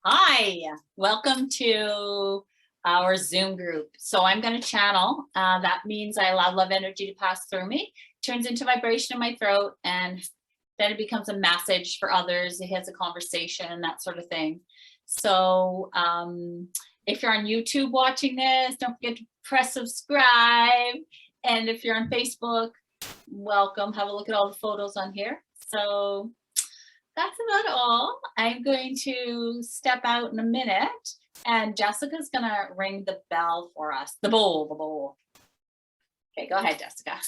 Hi, welcome to our Zoom group. So I'm going to channel. That means I allow love energy to pass through me, turns into vibration in my throat, and then it becomes a message for others. It has a conversation and that sort of thing. So if you're on YouTube watching this, don't forget to press subscribe. And if you're on Facebook, welcome. Have a look at all the photos on here. So that's about all. I'm going to step out in a minute and Jessica's going to ring the bell for us. The bowl. Okay, go ahead, Jessica.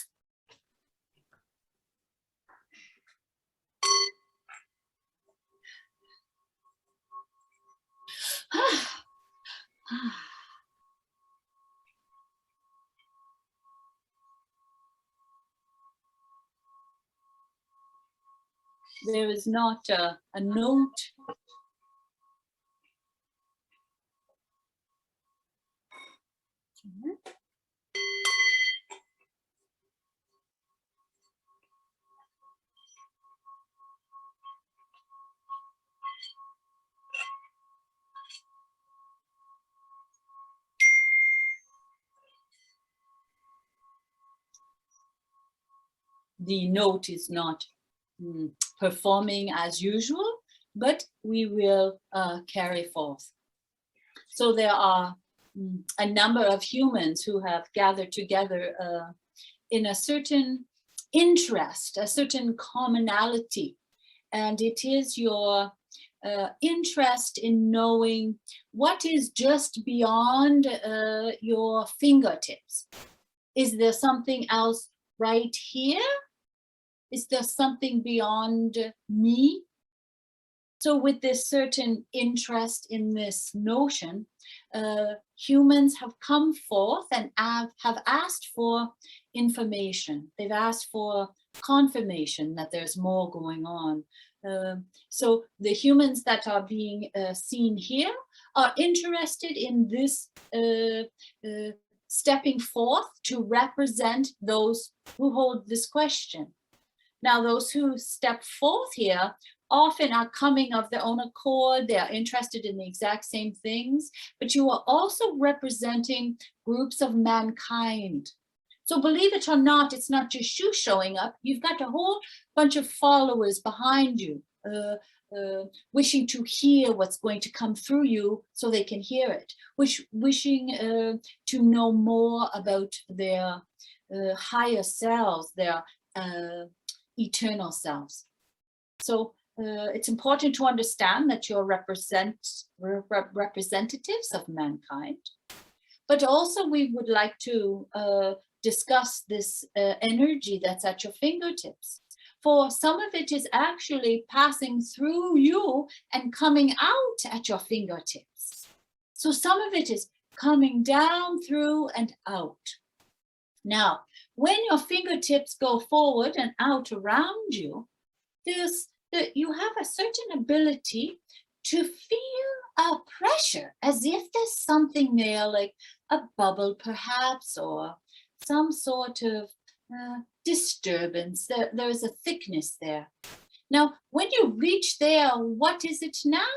There is not a note. The note is not performing as usual, but we will carry forth. So there are a number of humans who have gathered together in a certain interest, a certain commonality. And it is your interest in knowing what is just beyond your fingertips. Is there something else right here? Is there something beyond me? So with this certain interest in this notion, humans have come forth and have asked for information. They've asked for confirmation that there's more going on. So the humans that are being seen here are interested in this stepping forth to represent those who hold this question. Now, those who step forth here often are coming of their own accord. They are interested in the exact same things, but you are also representing groups of mankind. So believe it or not, it's not just you showing up. You've got a whole bunch of followers behind you, wishing to hear what's going to come through you so they can hear it, wishing to know more about their higher selves, their eternal selves. So it's important to understand that you're representatives of mankind, but also we would like to discuss this energy that's at your fingertips. For some of it is actually passing through you and coming out at your fingertips. So some of it is coming down through and out. Now, when your fingertips go forward and out around you, you have a certain ability to feel a pressure, as if there's something there, like a bubble perhaps, or some sort of disturbance. There's a thickness there. Now, when you reach there, what is it now?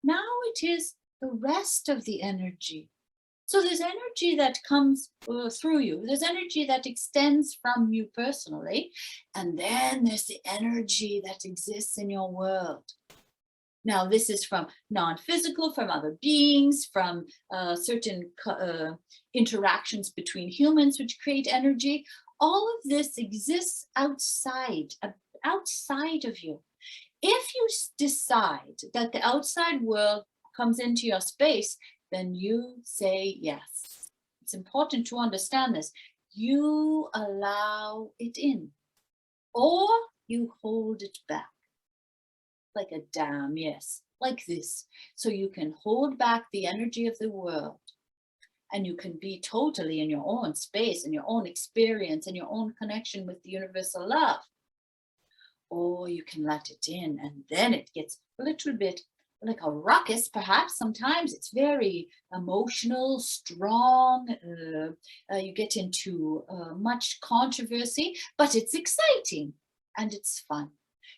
Now it is the rest of the energy. So there's energy that comes through you. There's energy that extends from you personally. And then there's the energy that exists in your world. Now, this is from non-physical, from other beings, from certain interactions between humans, which create energy. All of this exists outside of you. If you decide that the outside world comes into your space, then you say yes. It's important to understand this. You allow it in, or you hold it back. Like a dam, yes, like this. So you can hold back the energy of the world, and you can be totally in your own space, in your own experience, in your own connection with the universal love. Or you can let it in, and then it gets a little bit like a ruckus, perhaps. Sometimes it's very emotional, strong. You get into much controversy, but it's exciting and it's fun.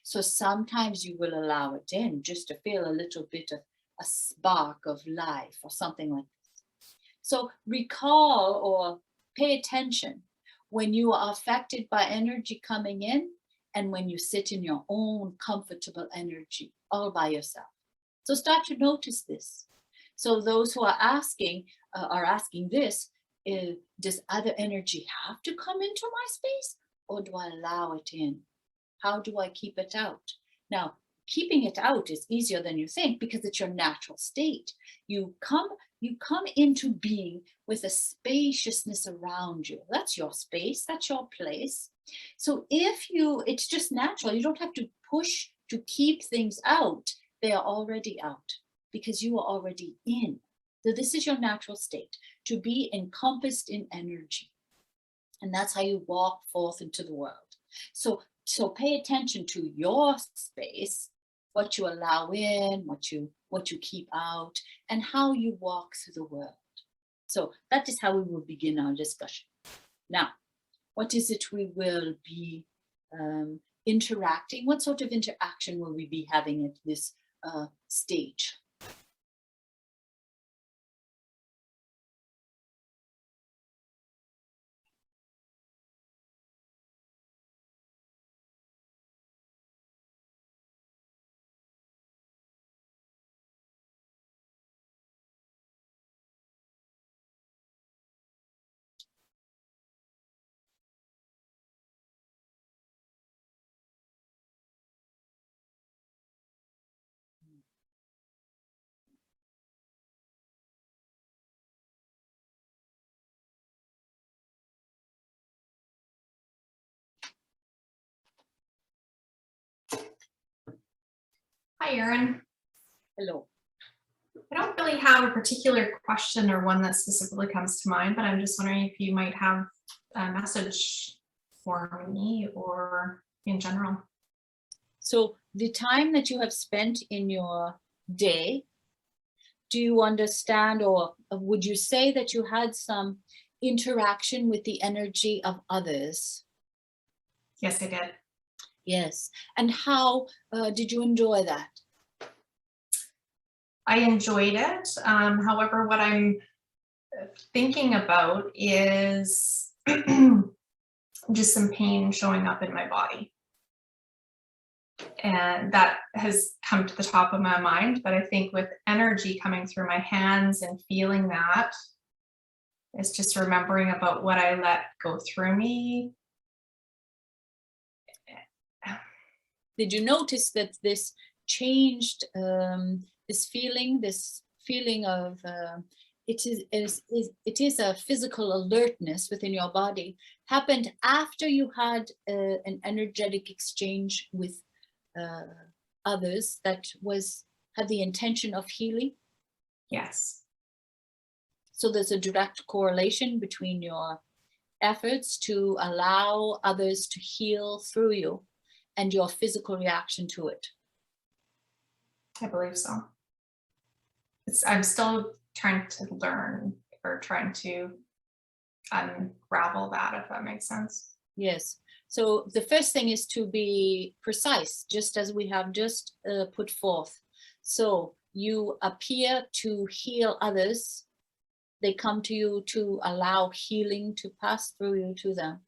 So sometimes you will allow it in just to feel a little bit of a spark of life or something like this. So recall or pay attention when you are affected by energy coming in and when you sit in your own comfortable energy all by yourself. So start to notice this. So those who are asking this, does other energy have to come into my space or do I allow it in? How do I keep it out? Now, keeping it out is easier than you think because it's your natural state. You come into being with a spaciousness around you. That's your space, that's your place. So it's just natural. You don't have to push to keep things out. They are already out because you are already in. So this is your natural state, to be encompassed in energy. And that's how you walk forth into the world. So pay attention to your space, what you allow in, what you keep out, and how you walk through the world. So that is how we will begin our discussion. Now, what is it we will be interacting? What sort of interaction will we be having at this stage? Hi, Aaron. Hello. I don't really have a particular question or one that specifically comes to mind, but I'm just wondering if you might have a message for me or in general. So the time that you have spent in your day, do you understand, or would you say that you had some interaction with the energy of others? Yes, I did. Yes. And how did you enjoy that? I enjoyed it. However, what I'm thinking about is just some pain showing up in my body. And that has come to the top of my mind, but I think with energy coming through my hands and feeling that, it's just remembering about what I let go through me. Did you notice that this changed this feeling of it is a physical alertness within your body happened after you had an energetic exchange with others that had the intention of healing? Yes. So there's a direct correlation between your efforts to allow others to heal through you and your physical reaction to it. I believe so. I'm still trying to learn or trying to unravel that, if that makes sense. Yes. So the first thing is to be precise, just as we have just put forth. So you appear to heal others. They come to you to allow healing to pass through you to them.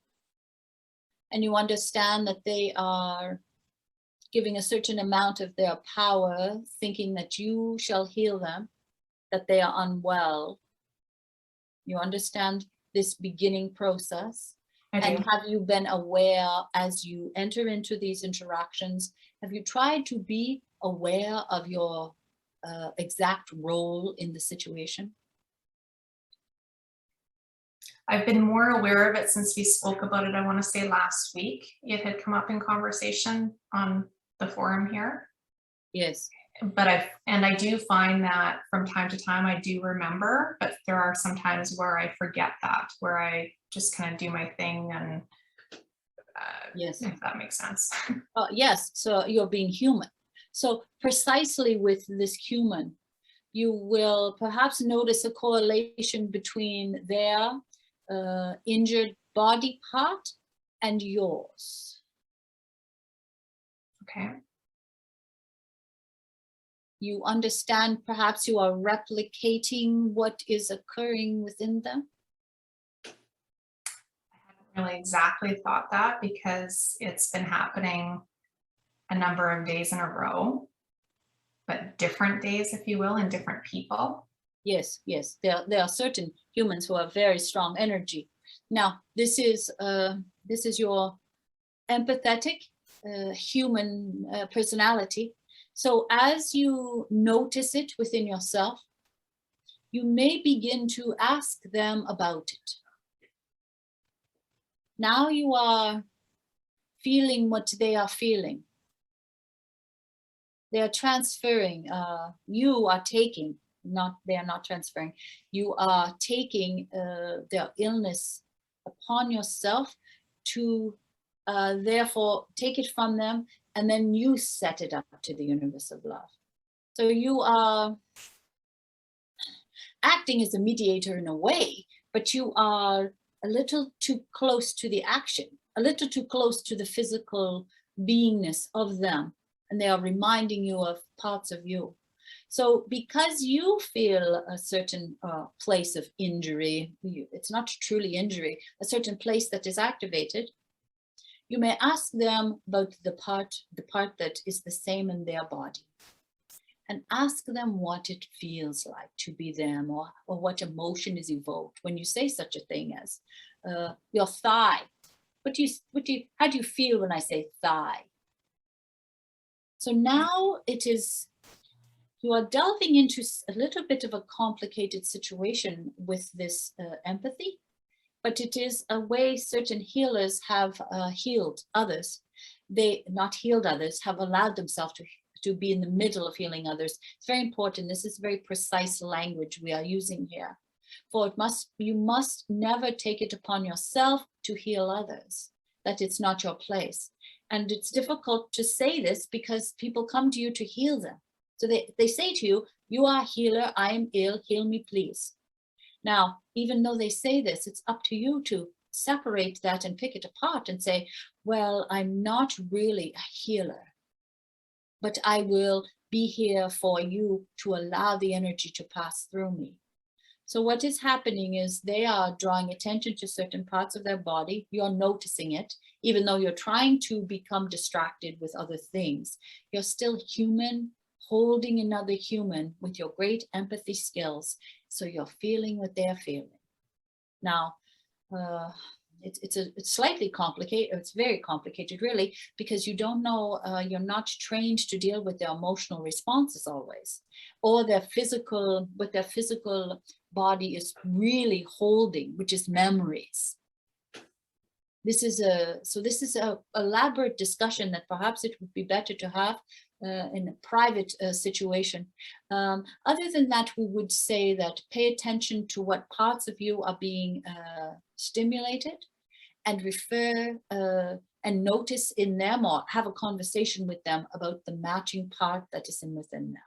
And you understand that they are giving a certain amount of their power, thinking that you shall heal them, that they are unwell. You understand this beginning process? And have you been aware as you enter into these interactions, have you tried to be aware of your exact role in the situation? I've been more aware of it since we spoke about it, I want to say last week. It had come up in conversation on the forum here. Yes. But I do find that from time to time I do remember, but there are some times where I forget that, where I just kind of do my thing and yes, if that makes sense. Yes, so you're being human. So precisely with this human, you will perhaps notice a correlation between their injured body part and yours. Okay. You understand, perhaps you are replicating what is occurring within them? Really exactly thought that, because it's been happening a number of days in a row, but different days, if you will, and different people. Yes, yes. There are certain humans who have very strong energy. Now, this is your empathetic human personality. So as you notice it within yourself, you may begin to ask them about it. Now you are feeling what they are feeling. They are transferring, you are taking, they are not transferring, you are taking their illness upon yourself to therefore take it from them, and then you set it up to the universe of love. So you are acting as a mediator in a way, but you are a little too close to the action, a little too close to the physical beingness of them, and they are reminding you of parts of you. So because you feel a certain place of injury, it's not truly injury, a certain place that is activated, you may ask them about the part that is the same in their body, and ask them what it feels like to be them, or what emotion is evoked when you say such a thing as your thigh. How do you feel when I say thigh? So now you are delving into a little bit of a complicated situation with this empathy, but it is a way certain healers have healed others. They not healed others, have allowed themselves to be in the middle of healing others. It's very important. This is very precise language we are using here. For you must never take it upon yourself to heal others, that it's not your place. And it's difficult to say this because people come to you to heal them. So they say to you, you are a healer, I am ill, heal me please. Now, even though they say this, it's up to you to separate that and pick it apart and say, well, I'm not really a healer, but I will be here for you to allow the energy to pass through me. So what is happening is they are drawing attention to certain parts of their body. You're noticing it, even though you're trying to become distracted with other things. You're still human, holding another human with your great empathy skills. So you're feeling what they're feeling. Now, it's slightly complicated. It's very complicated, really, because you don't know, you're not trained to deal with their emotional responses always, or what their physical body is really holding, which is memories. This is a elaborate discussion that perhaps it would be better to have in a private situation. Other than that, we would say that pay attention to what parts of you are being stimulated, and refer and notice in them, or have a conversation with them about the matching part that is within them.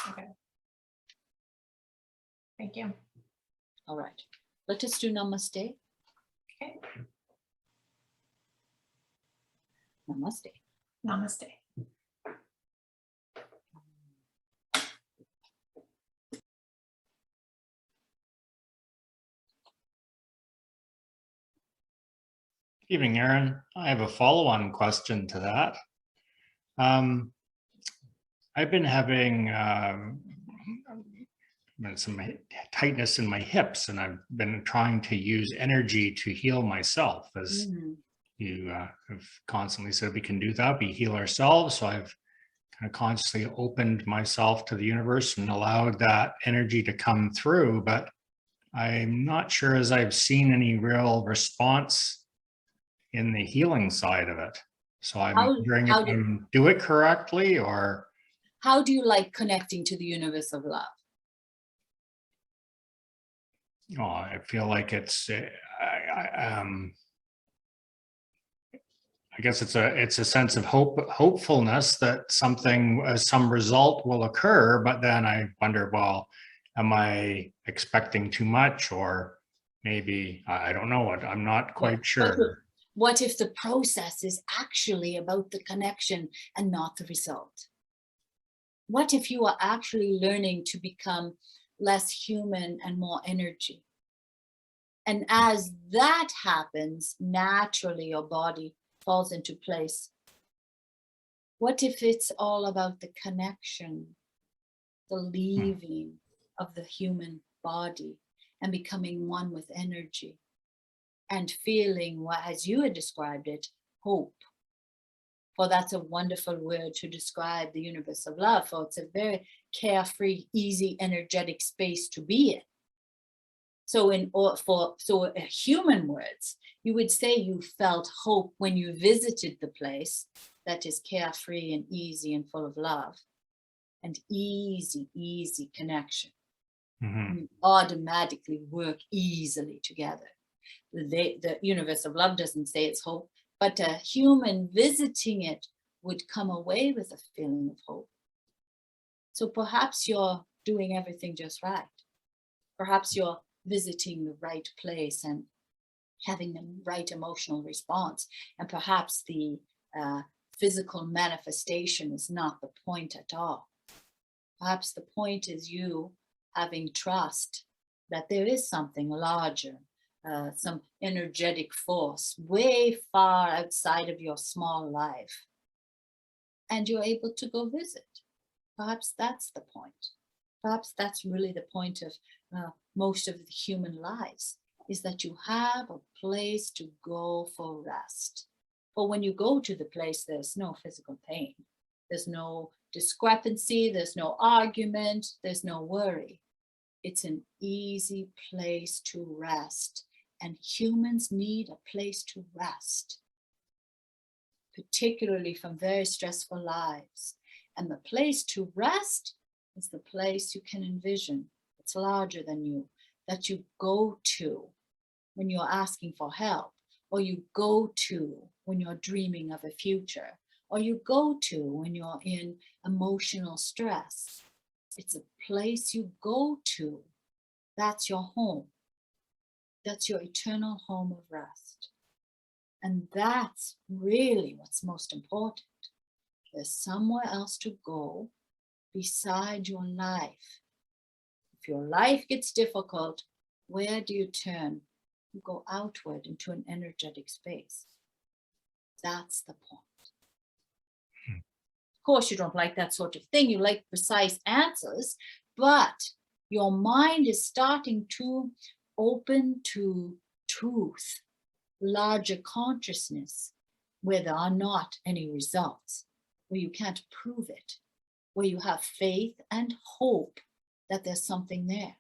Okay. Thank you. All right. Let us do namaste. Okay. Namaste. Namaste. Evening, Aaron. I have a follow-on question to that. I've been having some tightness in my hips, and I've been trying to use energy to heal myself, as you have constantly said we can do that. We heal ourselves. So I've kind of consciously opened myself to the universe and allowed that energy to come through, but I'm not sure as I've seen any real response in the healing side of it. So I'm wondering if I do it correctly, or how do you like connecting to the universe of love? Oh, I feel like it's I guess it's a sense of hopefulness that some result will occur, but then I wonder, well, am I expecting too much, or maybe I don't know what, I'm not quite sure. What if the process is actually about the connection and not the result? What if you are actually learning to become less human and more energy? And as that happens, naturally your body falls into place. What if it's all about the connection, the leaving of the human body and becoming one with energy and feeling what, as you had described it, hope? For that's a wonderful word to describe the universe of love. For it's a very carefree, easy, energetic space to be in. So human words, you would say you felt hope when you visited the place that is carefree and easy and full of love and easy connection. You automatically work easily together. The universe of love doesn't say it's hope, but a human visiting it would come away with a feeling of hope. So perhaps you're doing everything just right. Perhaps you're visiting the right place and having the right emotional response. And perhaps the physical manifestation is not the point at all. Perhaps the point is you having trust that there is something larger, some energetic force way far outside of your small life. And you're able to go visit. Perhaps that's the point. Perhaps that's really the point of most of the human lives, is that you have a place to go for rest. But when you go to the place, there's no physical pain. There's no discrepancy. There's no argument. There's no worry. It's an easy place to rest. And humans need a place to rest, particularly from very stressful lives. And the place to rest is the place you can envision. It's larger than you, that you go to when you're asking for help, or you go to when you're dreaming of a future, or you go to when you're in emotional stress. It's a place you go to. That's your home. That's your eternal home of rest. And that's really what's most important. There's somewhere else to go beside your life. If your life gets difficult, where do you turn? You go outward into an energetic space. That's the point. Of course, you don't like that sort of thing. You like precise answers, but your mind is starting to open to truth, larger consciousness, where there are not any results, where you can't prove it, where you have faith and hope that there's something there.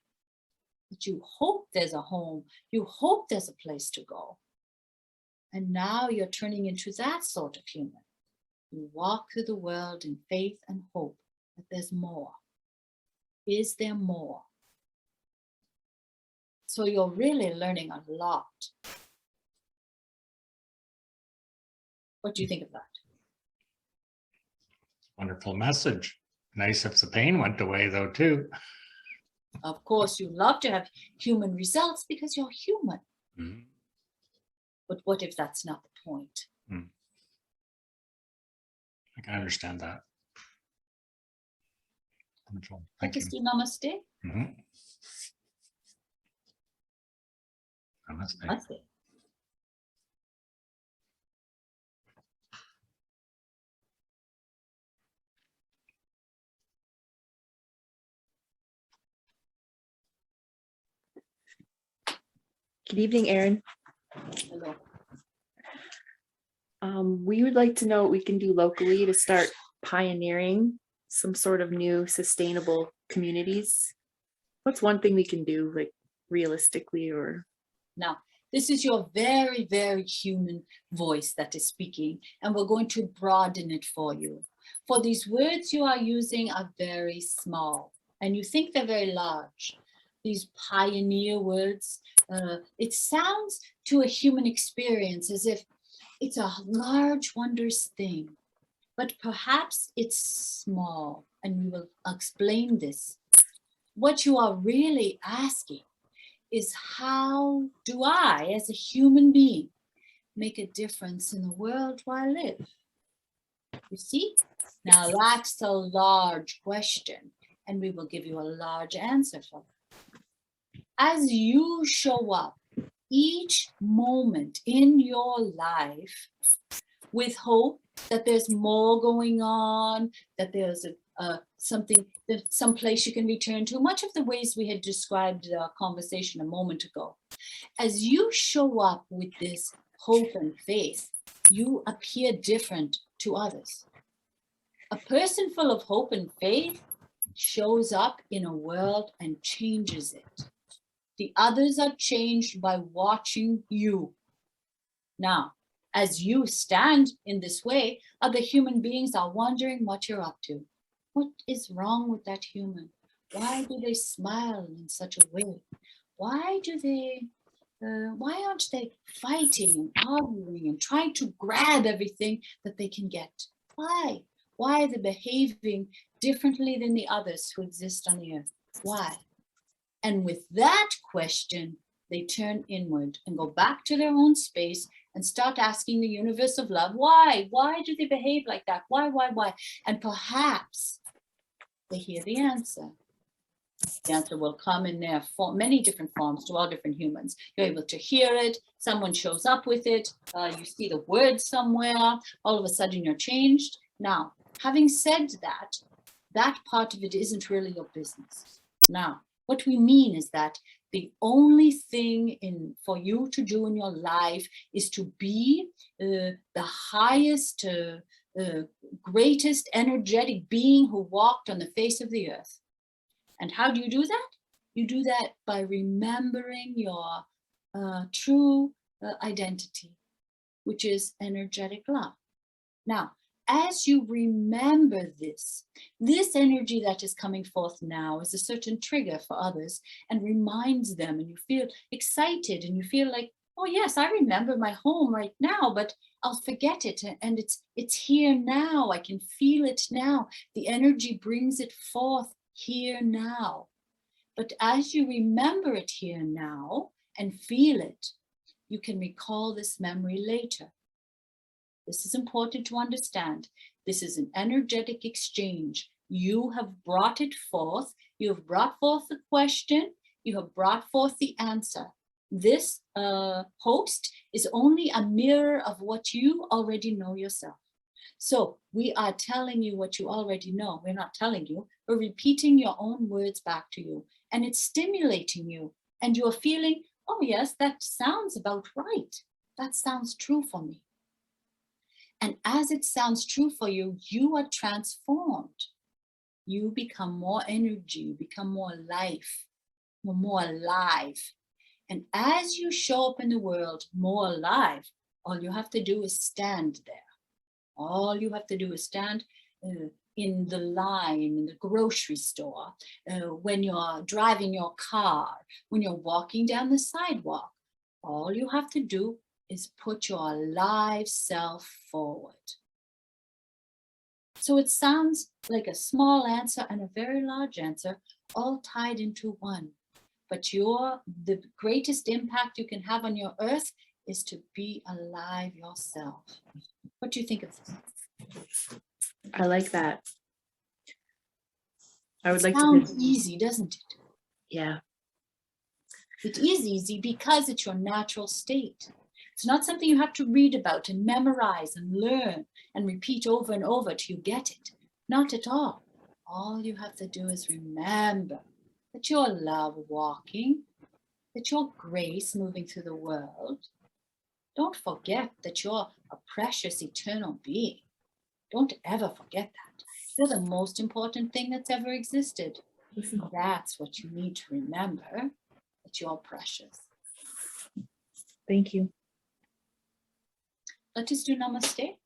That you hope there's a home, you hope there's a place to go. And now you're turning into that sort of human. You walk through the world in faith and hope that there's more. Is there more? So you're really learning a lot. What do you think of that? Wonderful message. Nice if the pain went away though too. Of course, you love to have human results because you're human. But what if that's not the point? I can understand that. Wonderful. Thank you. Namaste. Namaste. Namaste. Good evening, Aaron. Hello. We would like to know what we can do locally to start pioneering some sort of new sustainable communities. What's one thing we can do, like realistically, or? Now, this is your very, very human voice that is speaking, and we're going to broaden it for you. For these words you are using are very small, and you think they're very large. These pioneer words, it sounds to a human experience as if it's a large, wondrous thing, but perhaps it's small, and we will explain this. What you are really asking is, how do I, as a human being, make a difference in the world where I live? You see? Now that's a large question, and we will give you a large answer for it. As you show up each moment in your life with hope that there's more going on, that there's something, that some place you can return to, much of the ways we had described the conversation a moment ago. As you show up with this hope and faith, you appear different to others. A person full of hope and faith shows up in a world and changes it. The others are changed by watching you. Now, as you stand in this way, other human beings are wondering what you're up to. What is wrong with that human? Why do they smile in such a way? Why aren't they fighting and arguing and trying to grab everything that they can get? Why? Why are they behaving differently than the others who exist on the earth? Why? And with that question, they turn inward and go back to their own space and start asking the universe of love, why? Why do they behave like that? Why? And perhaps they hear the answer. The answer will come in their many different forms to all different humans. You're able to hear it. Someone shows up with it. You see the word somewhere. All of a sudden you're changed. Now, having said that, that part of it isn't really your business. Now, what we mean is that the only thing for you to do in your life is to be the highest, greatest energetic being who walked on the face of the earth. And how do you do that? You do that by remembering your true identity, which is energetic love. Now, as you remember this energy that is coming forth now is a certain trigger for others and reminds them, and you feel excited and you feel like, oh yes, I remember my home right now, but I'll forget it. And it's here now. I can feel it now. The energy brings it forth here now. But as you remember it here now and feel it, you can recall this memory later. This is important to understand. This is an energetic exchange. You have brought it forth. You have brought forth the question. You have brought forth the answer. This host is only a mirror of what you already know yourself. So we are telling you what you already know. We're not telling you. We're repeating your own words back to you. And it's stimulating you. And you're feeling, oh yes, that sounds about right. That sounds true for me. And as it sounds true for you, you are transformed. You become more energy, you become more life, more alive. And as you show up in the world more alive, all you have to do is stand there. All you have to do is stand in the line, in the grocery store, when you're driving your car, when you're walking down the sidewalk. All you have to do is put your alive self forward. So it sounds like a small answer and a very large answer, all tied into one. But the greatest impact you can have on your earth is to be alive yourself. What do you think of this? I like that. I would like to. Sounds easy, doesn't it? Yeah. It is easy because it's your natural state. It's not something you have to read about and memorize and learn and repeat over and over till you get it. Not at all. All you have to do is remember that you're love walking, that you're grace moving through the world. Don't forget that you're a precious eternal being. Don't ever forget that. You're the most important thing that's ever existed. That's what you need to remember, that you're precious. Thank you. Let us do namaste.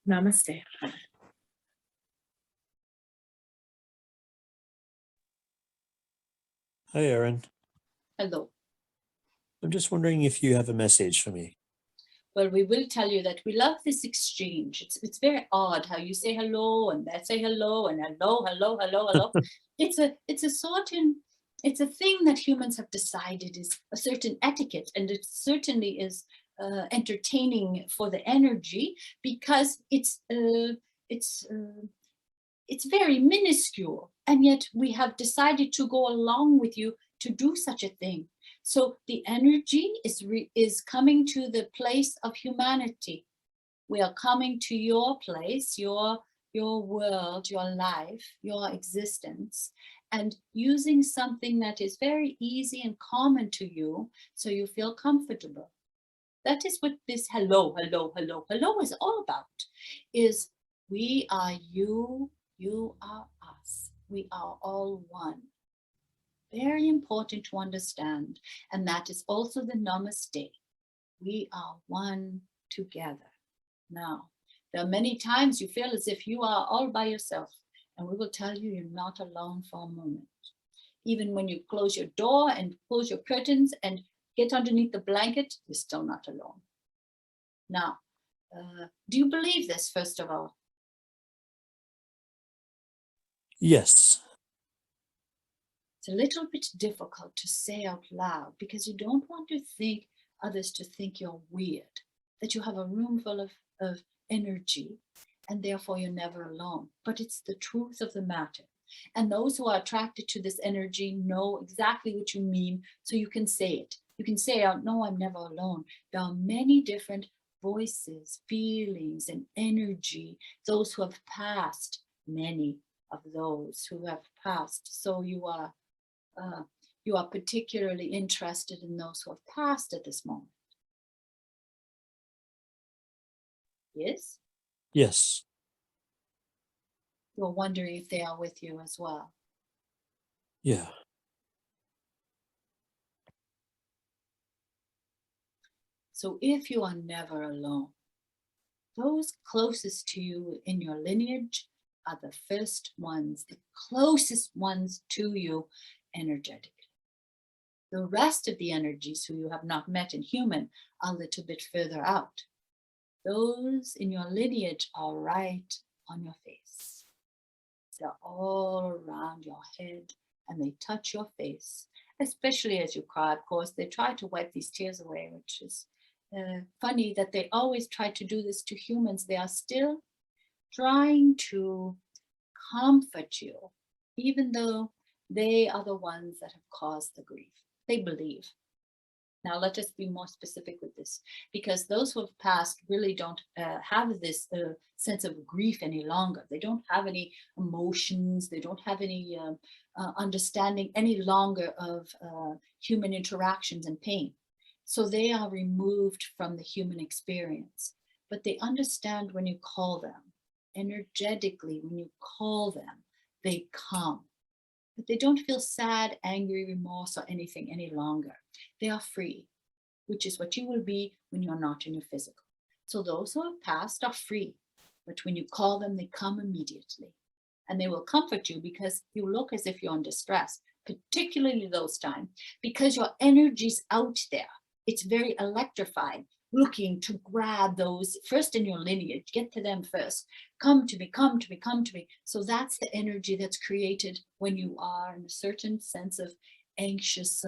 Namaste. Hi, Aaron. Hello. I'm just wondering if you have a message for me. Well, we will tell you that we love this exchange. It's very odd how you say hello and that say hello and hello. It's a thing that humans have decided is a certain etiquette, and it certainly is entertaining for the energy, because it's very minuscule, and yet we have decided to go along with you to do such a thing. So the energy is coming to the place of humanity. We are coming to your place, your world, your life, your existence, and using something that is very easy and common to you, so you feel comfortable. That is what this hello is all about, is we are you, you are us. We are all one. Very important to understand. And that is also the namaste. We are one together. Now, there are many times you feel as if you are all by yourself, and we will tell you you're not alone for a moment. Even when you close your door and close your curtains and get underneath the blanket, you're still not alone. Now, do you believe this, first of all? Yes. It's a little bit difficult to say out loud, because you don't want to think others to think you're weird, that you have a room full of energy, and therefore you're never alone. But it's the truth of the matter. And those who are attracted to this energy know exactly what you mean, so you can say it. You can say out, no, I'm never alone. There are many different voices, feelings, and energy, those who have passed, many of those who have passed. So you are particularly interested in those who have passed at this moment. Yes? Yes. You're wondering if they are with you as well. Yeah. So if you are never alone, those closest to you in your lineage are the first ones, the closest ones to you energetically. The rest of the energies who you have not met in human are a little bit further out. Those in your lineage are right on your face. They're all around your head, and they touch your face, especially as you cry. Of course, they try to wipe these tears away, which is funny that they always try to do this to humans. They are still trying to comfort you, even though they are the ones that have caused the grief. They believe. Now, let us be more specific with this, because those who have passed really don't have this sense of grief any longer. They don't have any emotions. They don't have any understanding any longer of human interactions and pain. So they are removed from the human experience, but they understand when you call them. Energetically, when you call them, they come. But they don't feel sad, angry, remorse, or anything any longer. They are free, which is what you will be when you're not in your physical. So those who have passed are free, but when you call them, they come immediately. And they will comfort you, because you look as if you're in distress, particularly those times, because your energy's out there. It's very electrified, looking to grab those first in your lineage, get to them first. Come to me, come to me, come to me. So that's the energy that's created when you are in a certain sense of anxious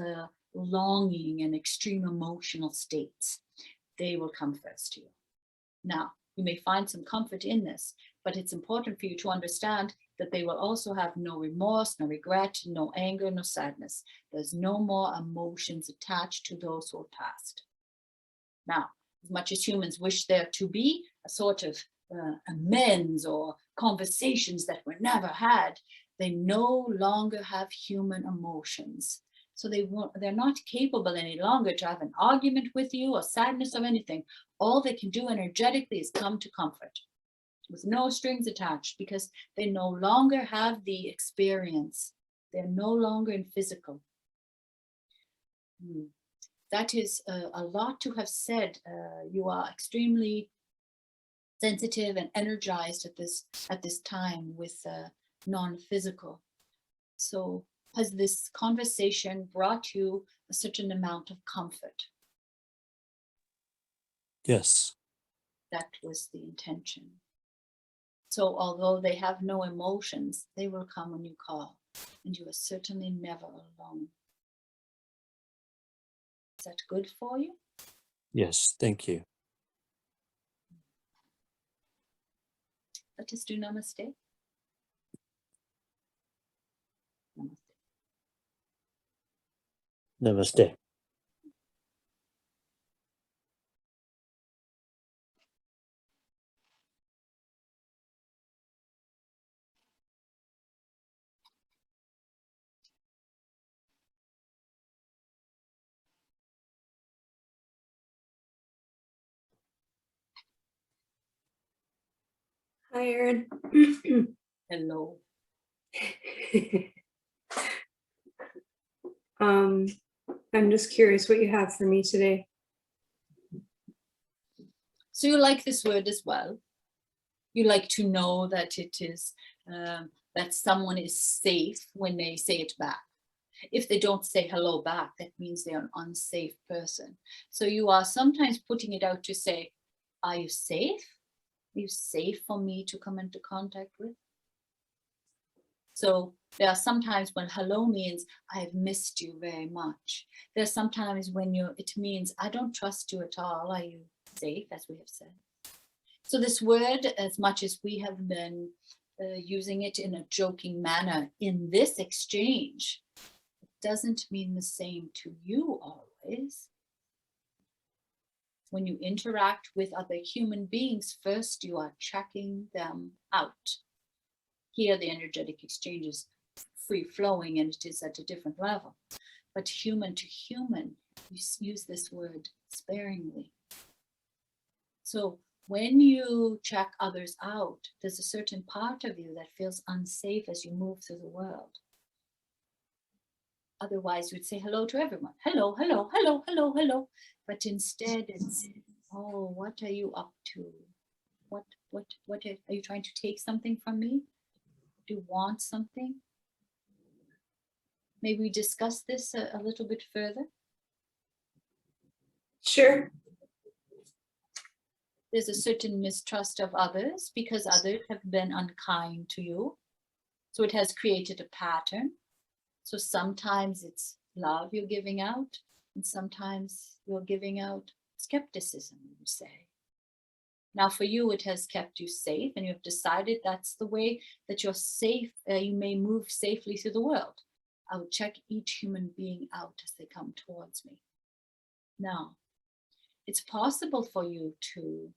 longing and extreme emotional states. They will come first to you. Now, you may find some comfort in this, but it's important for you to understand that they will also have no remorse, no regret, no anger, no sadness. There's no more emotions attached to those who have passed. Now, as much as humans wish there to be a sort of amends or conversations that were never had, they no longer have human emotions. So they're not capable any longer to have an argument with you or sadness or anything. All they can do energetically is come to comfort with no strings attached, because they no longer have the experience. They're no longer in physical. That is a lot to have said. You are extremely sensitive and energized at this time with non-physical. So has this conversation brought you a certain amount of comfort? Yes. That was the intention. So although they have no emotions, they will come when you call, and you are certainly never alone. Is that good for you? Yes, thank you. Let us do namaste. Namaste. Namaste. Hi, Aaron. Hello. um, I'm just curious what you have for me today. So you like this word as well. You like to know that it is, that someone is safe when they say it back. If they don't say hello back, that means they're an unsafe person. So you are sometimes putting it out to say, are you safe? Are you safe for me to come into contact with? So there are sometimes when hello means I've missed you very much. There's sometimes when it means I don't trust you at all. Are you safe, as we have said? So this word, as much as we have been using it in a joking manner in this exchange, it doesn't mean the same to you always. When you interact with other human beings, first you are checking them out. Here the energetic exchange is free flowing and it is at a different level. But human to human, you use this word sparingly. So when you check others out, there's a certain part of you that feels unsafe as you move through the world. Otherwise, you'd say hello to everyone. Hello, hello, hello, hello, hello. But instead, it's, oh, what are you up to? What are you trying to take something from me? Do you want something? Maybe we discuss this a little bit further. Sure. There's a certain mistrust of others because others have been unkind to you. So it has created a pattern. So sometimes it's love you're giving out, and sometimes you're giving out skepticism, you say. Now for you, it has kept you safe, and you have decided that's the way that you're safe, you may move safely through the world. I would check each human being out as they come towards me. Now, it's possible for you to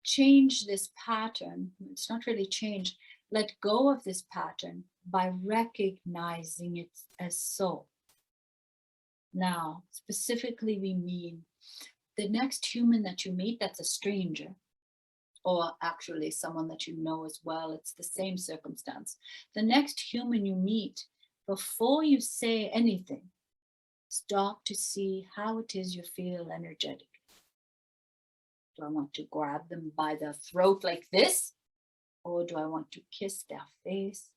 change this pattern. It's not really change. Let go of this pattern by recognizing it as so. Now, specifically, we mean the next human that you meet that's a stranger, or actually someone that you know as well, it's the same circumstance. The next human you meet, before you say anything, stop to see how it is you feel energetic. Do I want to grab them by the throat like this? Or do I want to kiss their face?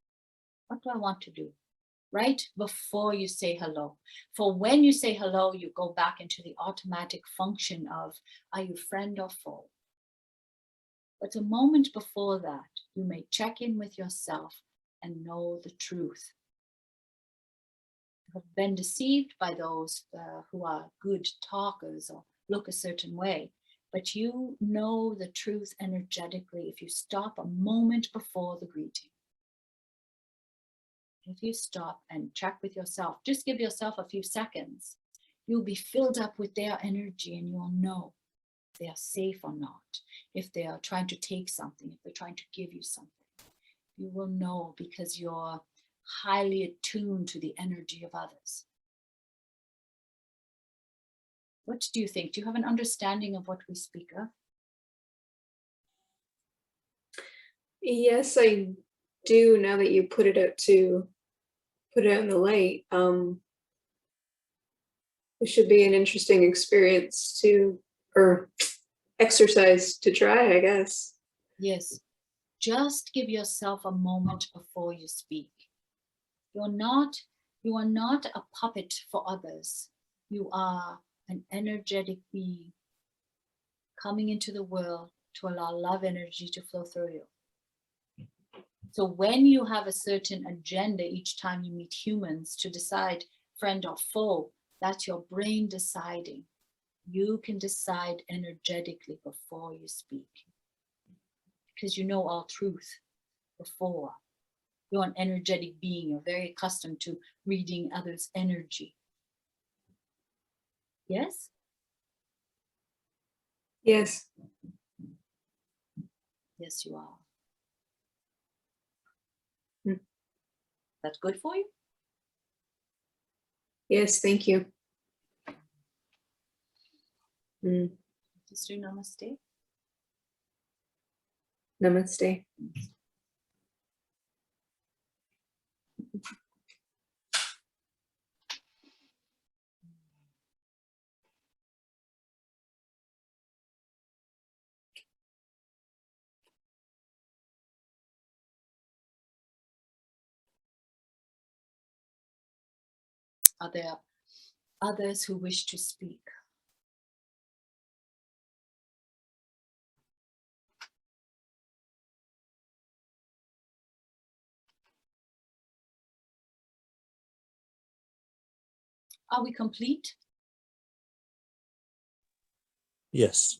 What do I want to do? Right before you say hello. For when you say hello, you go back into the automatic function of, are you friend or foe? But a moment before that, you may check in with yourself and know the truth. You have been deceived by those who are good talkers or look a certain way. But you know the truth energetically if you stop a moment before the greeting. If you stop and check with yourself, just give yourself a few seconds, you'll be filled up with their energy and you'll know if they are safe or not, if they are trying to take something, if they're trying to give you something. You will know because you're highly attuned to the energy of others. What do you think? Do you have an understanding of what we speak of? Yes, I do. Now that you put it out in the light, it should be an interesting experience or exercise to try, I guess. Yes. Just give yourself a moment before you speak. You are not a puppet for others. You are an energetic being coming into the world to allow love energy to flow through you. So when you have a certain agenda each time you meet humans to decide friend or foe, that's your brain deciding. You can decide energetically before you speak, because you know all truth before. You're an energetic being. You're very accustomed to reading others' energy. Yes? Yes. Yes, you are. Hmm. That's good for you? Yes, thank you. Mm, Just do namaste. namaste. Are there others who wish to speak? Are we complete? Yes.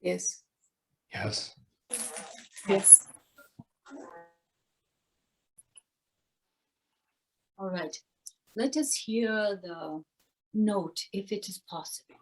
Yes. Yes. Yes. All right. Let us hear the note, if it is possible.